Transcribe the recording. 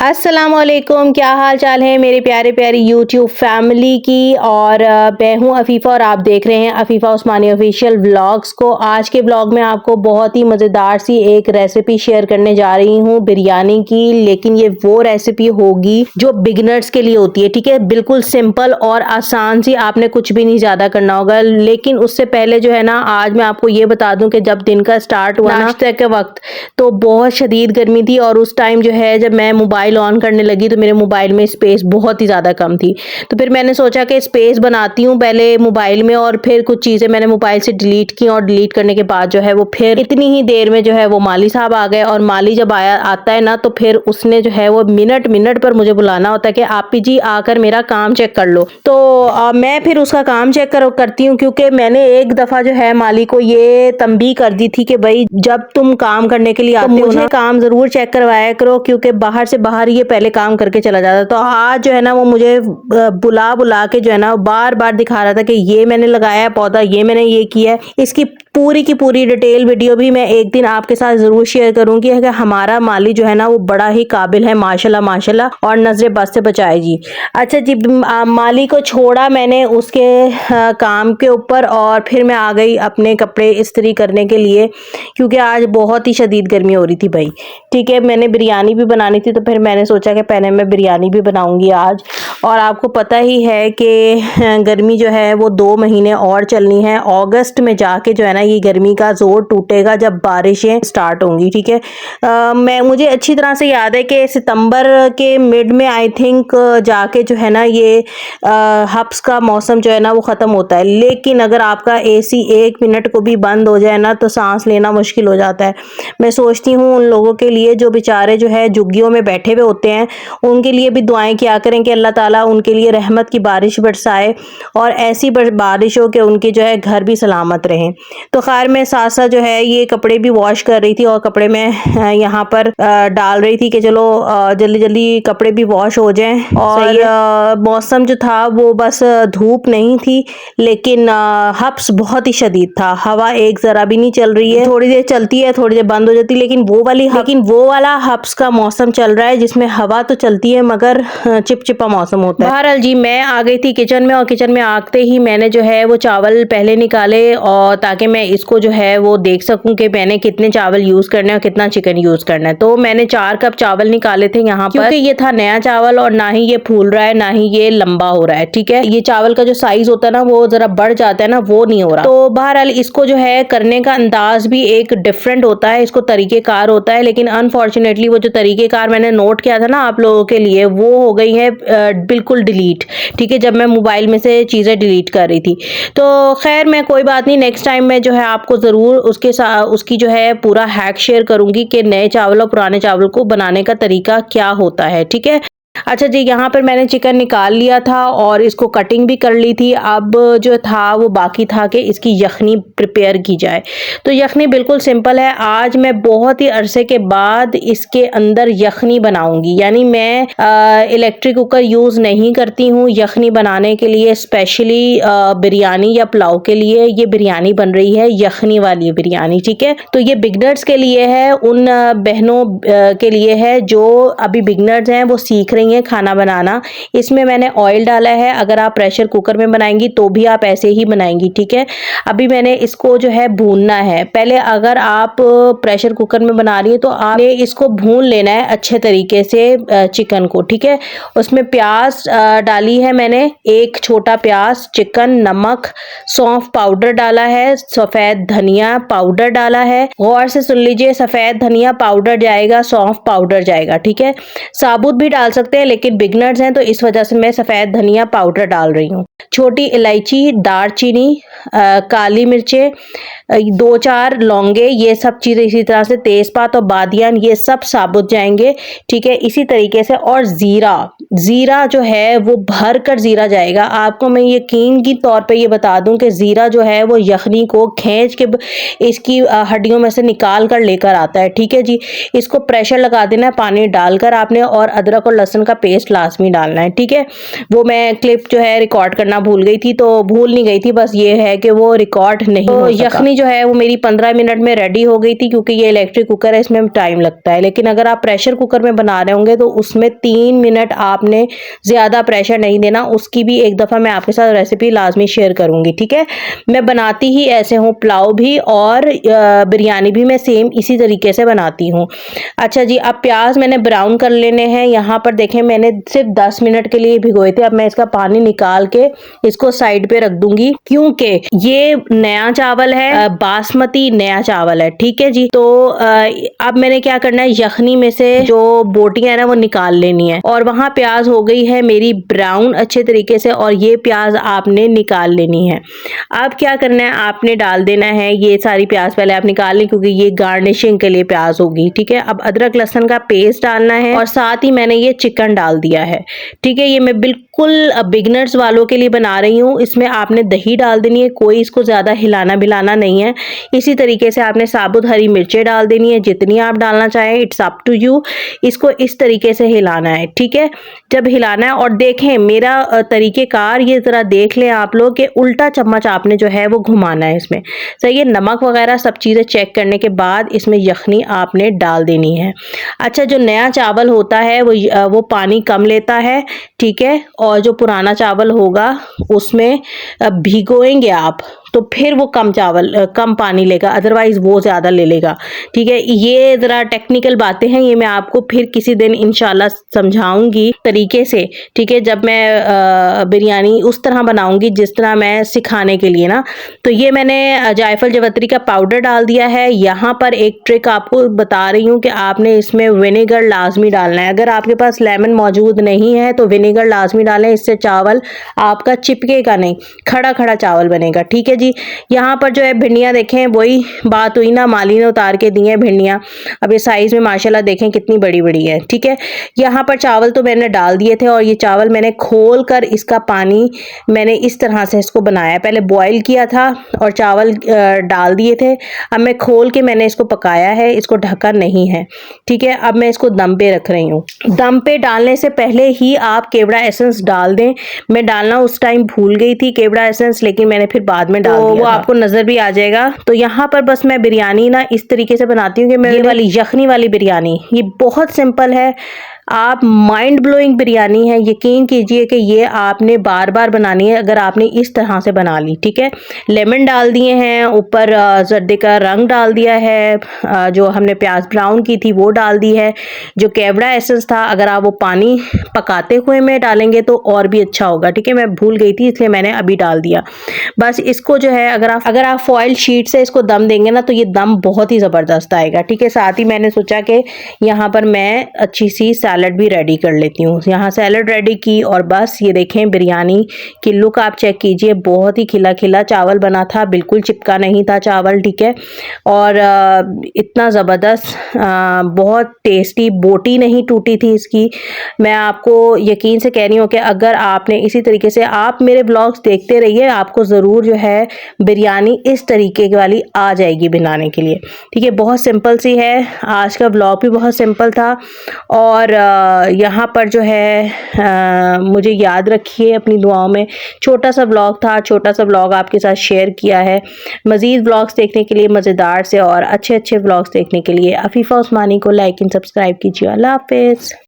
अस्सलामुअलैकुम, क्या हाल चाल है मेरे प्यारे प्यारी यूट्यूब फैमिली की। और मैं हूँ अफीफ़ा और आप देख रहे हैं अफीफ़ा उस्मानी ऑफिशियल व्लॉग्स को। आज के व्लॉग में आपको बहुत ही मज़ेदार सी एक रेसिपी शेयर करने जा रही हूँ बिरयानी की, लेकिन ये वो रेसिपी होगी जो बिगनर्स के लिए होती है। ठीक है, बिल्कुल सिंपल और आसान सी, आपने कुछ भी नहीं ज़्यादा करना होगा। लेकिन उससे पहले जो है ना, आज मैं आपको ये बता दूं कि जब दिन का स्टार्ट हुआ नाश्ते के वक्त, तो बहुत शदीद गर्मी थी और उस टाइम जो है जब मैं मोबाइल ऑन करने लगी तो मेरे मोबाइल में स्पेस बहुत ही ज़्यादा कम थी। तो फिर मैंने सोचा कि स्पेस बनाती हूँ पहले मोबाइल में, और फिर कुछ चीज़ें मैंने मोबाइल से डिलीट की, और डिलीट करने के बाद जो है वो फिर इतनी ही देर में जो है वो माली साहब आ गए। और माली जब आता है ना, तो फिर उसने जो है वो मिनट मिनट पर मुझे बुलाना होता है कि आपी जी आकर मेरा काम चेक कर लो। तो मैं फिर उसका काम चेक करती हूँ, क्योंकि मैंने एक दफ़ा जो है माली को ये तंबी कर दी थी कि भाई जब तुम काम करने के लिए आते हो ना, काम ज़रूर चेक करवाया करो, क्योंकि बाहर से बाहर ये पहले काम करके चला जाता। तो आज जो है ना वो मुझे बुला बुला के जो है ना बार बार दिखा रहा था कि ये मैंने लगाया पौधा, ये मैंने ये किया है। इसकी पूरी की पूरी डिटेल वीडियो भी मैं एक दिन आपके साथ ज़रूर शेयर करूंगी। कि हमारा माली जो है ना वो बड़ा ही काबिल है, माशाल्लाह माशाल्लाह, और नजरे बस से बचाए जी। अच्छा जी, माली को छोड़ा मैंने उसके काम के ऊपर, और फिर मैं आ गई अपने कपड़े इस्त्री करने के लिए, क्योंकि आज बहुत ही शदीद गर्मी हो रही थी भाई। ठीक है, मैंने बिरयानी भी बनानी थी, तो फिर मैंने सोचा कि पहले मैं बिरयानी भी बनाऊंगी आज। और आपको पता ही है कि गर्मी जो है वो 2 महीने और चलनी है। अगस्त में जाके जो है ना ये गर्मी का जोर टूटेगा जब बारिशें स्टार्ट होंगी। ठीक है, मुझे अच्छी तरह से याद है कि सितंबर के मिड में आई थिंक जाके जो है ना ये हब्स का मौसम जो है ना वो ख़त्म होता है। लेकिन अगर आपका एसी 1 मिनट को भी बंद हो जाए ना, तो सांस लेना मुश्किल हो जाता है। मैं सोचती हूँ उन लोगों के लिए जो बेचारे जो है झुग्गियों में बैठे हुए होते हैं, उनके लिए भी दुआएं किया करें कि अल्लाह ताला उनके लिए रहमत की बारिश बरसाए, और ऐसी बारिश हो कि उनके जो है घर भी सलामत रहें। तो खैर मैं साथ साथ जो है ये कपड़े भी वॉश कर रही थी, और कपड़े में यहाँ पर डाल रही थी कि चलो जल्दी जल्दी कपड़े भी वॉश हो जाएं। और मौसम जो था वो बस धूप नहीं थी, लेकिन हब्स बहुत ही शदीद था। हवा एक जरा भी नहीं चल रही है, थोड़ी देर चलती है थोड़ी देर बंद हो जाती है, लेकिन वो वाला हब्स का मौसम चल रहा है जिसमें हवा तो चलती है मगर चिपचिपा मौसम होता है। बहरहाल जी, मैं आ गई थी किचन में, और किचन में आते ही मैंने जो है वो चावल पहले निकाले, और ताकि मैं इसको जो है वो देख सकूं कि मैंने कितने चावल यूज करने हैं और कितना चिकन यूज करना है। तो मैंने 4 कप चावल निकाले थे यहाँ पर, क्योंकि ये था नया चावल और ना ही ये फूल रहा है ना ही ये लंबा हो रहा है। ठीक है, ये चावल का जो साइज होता है ना वो जरा बढ़ जाता है ना, वो नहीं हो रहा। तो बहरहाल इसको जो है करने का अंदाज भी एक डिफरेंट होता है, इसको तरीकेकार होता है, लेकिन अनफॉर्चुनेटली वो जो तरीकेकार मैंने नोट किया था ना आप लोगों के लिए, वो हो गई है बिल्कुल डिलीट। ठीक है, जब मैं मोबाइल में से चीज़ें डिलीट कर रही थी। तो खैर मैं कोई बात नहीं, नेक्स्ट टाइम मैं जो है आपको ज़रूर उसकी जो है पूरा हैक शेयर करूंगी कि नए चावल और पुराने चावल को बनाने का तरीका क्या होता है। ठीक है, अच्छा जी, यहाँ पर मैंने चिकन निकाल लिया था और इसको कटिंग भी कर ली थी। अब जो था वो बाकी था कि इसकी यखनी प्रिपेयर की जाए। तो यखनी बिल्कुल सिंपल है। आज मैं बहुत ही अरसे के बाद इसके अंदर यखनी बनाऊंगी, यानी मैं इलेक्ट्रिक कुकर यूज़ नहीं करती हूँ यखनी बनाने के लिए। स्पेशली बिरयानी या पुलाव के लिए ये बिरयानी बन रही है, यखनी वाली बिरयानी। ठीक है, तो ये बिगनर्स के लिए है, उन बहनों के लिए है जो अभी बिगनर्स हैं, वो सीख रही है खाना बनाना। इसमें मैंने ऑयल डाला है, अगर आप प्रेशर कुकर में बनाएंगी तो भी आप ऐसे ही बनाएंगी। ठीक है, अभी मैंने इसको जो है भूनना है। पहले अगर आप प्रेशर कुकर में बना रही है तो आपने इसको भून लेना है अच्छे तरीके से चिकन को। ठीक है, उसमें प्याज डाली है मैंने, एक छोटा प्याज, चिकन, नमक, सौंफ पाउडर डाला है, सफेद धनिया पाउडर डाला है। गौर से सुन लीजिए, सफेद धनिया पाउडर जाएगा, सौंफ पाउडर जाएगा। ठीक है, साबुत भी डाल सकते हैं, लेकिन बिगनर्स हैं तो इस वजह से मैं सफेद धनिया पाउडर डाल रही हूँ। छोटी इलायची, दालचीनी, काली मिर्चें, 2-4 लौंगे, ये सब चीज़ें इसी तरह से, तेज़पात और बादियान, ये सब साबुत जाएंगे। ठीक है, इसी तरीके से। और ज़ीरा जो है वो भर कर ज़ीरा जाएगा। आपको मैं यकीन की तौर पे ये बता दूं कि ज़ीरा जो है वो यखनी को खींच के इसकी हड्डियों में से निकाल कर लेकर आता है। ठीक है जी, इसको प्रेशर लगा देना है पानी डालकर आपने, और अदरक और लहसुन का पेस्ट लाजमी डालना है। ठीक है, वो मैं क्लिप जो है रिकॉर्ड करना भूल गई थी, तो भूल नहीं गई थी, बस ये है कि वो रिकॉर्ड नहीं हो सका। यखनी जो है वो मेरी 15 मिनट में रेडी हो गई थी, क्योंकि ये इलेक्ट्रिक कुकर है, इसमें टाइम लगता है। लेकिन अगर आप प्रेशर कुकर में बना रहे होंगे तो उसमें 3 मिनट आपने ज़्यादा प्रेशर नहीं देना। उसकी भी एक दफ़ा मैं आपके साथ रेसिपी लाजमी शेयर करूँगी, ठीक है। मैं बनाती ही ऐसे हूँ, पुलाव भी और बिरयानी भी मैं सेम इसी तरीके से बनाती हूँ। अच्छा जी, अब प्याज मैंने ब्राउन कर लेने हैं। यहाँ पर देखें मैंने सिर्फ 10 मिनट के लिए भिगोए थे। अब मैं इसका पानी निकाल के इसको साइड पे रख दूंगी, क्योंकि ये नया चावल है, बासमती नया चावल है, ठीक है जी। तो अब मैंने क्या करना है, यखनी में से जो बोटियां है ना वो निकाल लेनी है। और वहां प्याज हो गई है मेरी ब्राउन अच्छे तरीके से, और ये प्याज आपने निकाल लेनी है। अब क्या करना है, आपने डाल देना है ये सारी प्याज, पहले आप निकाल लें क्योंकि ये गार्निशिंग के लिए प्याज होगी, ठीक है। अब अदरक लहसुन का पेस्ट डालना है, और साथ ही मैंने ये चिकन डाल दिया है, ठीक है। ये मैं बिल्कुल बिगनर्स वालों के लिए बना रही हूँ। इसमें आपने दही डाल देनी है, कोई इसको ज़्यादा हिलाना बिलाना नहीं है। इसी तरीके से आपने साबुत हरी मिर्चें डाल देनी है, जितनी आप डालना चाहें, इट्स अप टू यू। इसको इस तरीके से हिलाना है, ठीक है। जब हिलाना है, और देखें मेरा तरीक़ेकार ये ज़रा देख लें आप लोग कि उल्टा चम्मच आपने जो है वो घुमाना है इसमें, सही है। नमक वगैरह सब चीज़ें चेक करने के बाद इसमें यखनी आपने डाल देनी है। अच्छा, जो नया चावल होता है वो पानी कम लेता है, ठीक है। और जो पुराना चावल होगा उसमें भिगोएंगे आप तो फिर वो कम पानी लेगा, अदरवाइज वो ज़्यादा ले लेगा, ठीक है। ये ज़रा टेक्निकल बातें हैं, ये मैं आपको फिर किसी दिन इंशाल्लाह समझाऊंगी तरीके से, ठीक है। जब मैं बिरयानी उस तरह बनाऊंगी जिस तरह मैं सिखाने के लिए ना। तो ये मैंने जायफल जवत्री का पाउडर डाल दिया है। यहाँ पर एक ट्रिक आपको बता रही हूँ कि आपने इसमें विनेगर लाजमी डालना है। अगर आपके पास लेमन मौजूद नहीं है तो विनेगर लाजमी डालें, इससे चावल आपका चिपकेगा नहीं, खड़ा खड़ा चावल बनेगा, ठीक है जी। यहाँ पर जो है भिंडियाँ देखें, वही बात हुई ना, माली ने उतार के दी हैं भिंडियाँ। अब ये साइज में माशाल्लाह देखें कितनी बड़ी बड़ी है, ठीक है। यहाँ पर चावल तो मैंने डाल दिए थे, और ये चावल मैंने खोल कर इसका पानी मैंने इस तरह से इसको बनाया। पहले बॉईल किया था और चावल डाल दिए थे। अब मैं खोल के मैंने इसको पकाया है, इसको ढका नहीं है, ठीक है। अब मैं इसको दम पे रख रही हूँ। दम पे डालने से पहले ही आप केवड़ा एसेंस डाल दें। मैं डालना उस टाइम भूल गई थी केवड़ा एसेंस, लेकिन मैंने फिर बाद में डाल दिया, वो आपको नजर भी आ जाएगा। तो यहाँ पर बस मैं बिरयानी ना इस तरीके से बनाती हूँ कि मैं ये वाली यखनी वाली बिरयानी, ये बहुत सिंपल है। आप माइंड ब्लोइंग बिरयानी है, यकीन कीजिए कि ये आपने बार बार बनानी है अगर आपने इस तरह से बना ली, ठीक है। लेमन डाल दिए हैं, ऊपर जर्दे का रंग डाल दिया है, जो हमने प्याज ब्राउन की थी वो डाल दी है। जो केवड़ा एसेंस था, अगर आप वो पानी पकाते हुए में डालेंगे तो और भी अच्छा होगा, ठीक है। मैं भूल गई थी इसलिए मैंने अभी डाल दिया। बस इसको जो है अगर आप फॉइल शीट से इसको दम देंगे ना तो ये दम बहुत ही ज़बरदस्त आएगा, ठीक है। साथ ही मैंने सोचा कि यहाँ पर मैं अच्छी सी सैलड भी रेडी कर लेती हूँ। यहाँ सैलड रेडी की, और बस ये देखें बिरयानी की लुक आप चेक कीजिए, बहुत ही खिला खिला चावल बना था, बिल्कुल चिपका नहीं था चावल, ठीक है। और इतना ज़बरदस्त, बहुत टेस्टी, बोटी नहीं टूटी थी इसकी। मैं आपको यकीन से कह रही हूँ कि अगर आपने इसी तरीके से, आप मेरे ब्लॉग्स देखते रहिए, आपको ज़रूर जो है बिरयानी इस तरीके वाली आ जाएगी बनाने के लिए, ठीक है। बहुत सिंपल सी है। आज का ब्लॉग भी बहुत सिंपल था, और यहाँ पर जो है मुझे याद रखिए अपनी दुआओं में। छोटा सा ब्लॉग था, छोटा सा ब्लॉग आपके साथ शेयर किया है। मज़ीद ब्लॉग्स देखने के लिए, मज़ेदार से और अच्छे अच्छे ब्लॉग्स देखने के लिए अफीफ़ा उस्मानी को लाइक एंड सब्सक्राइब कीजिए। अल्लाह हाफ़िज़।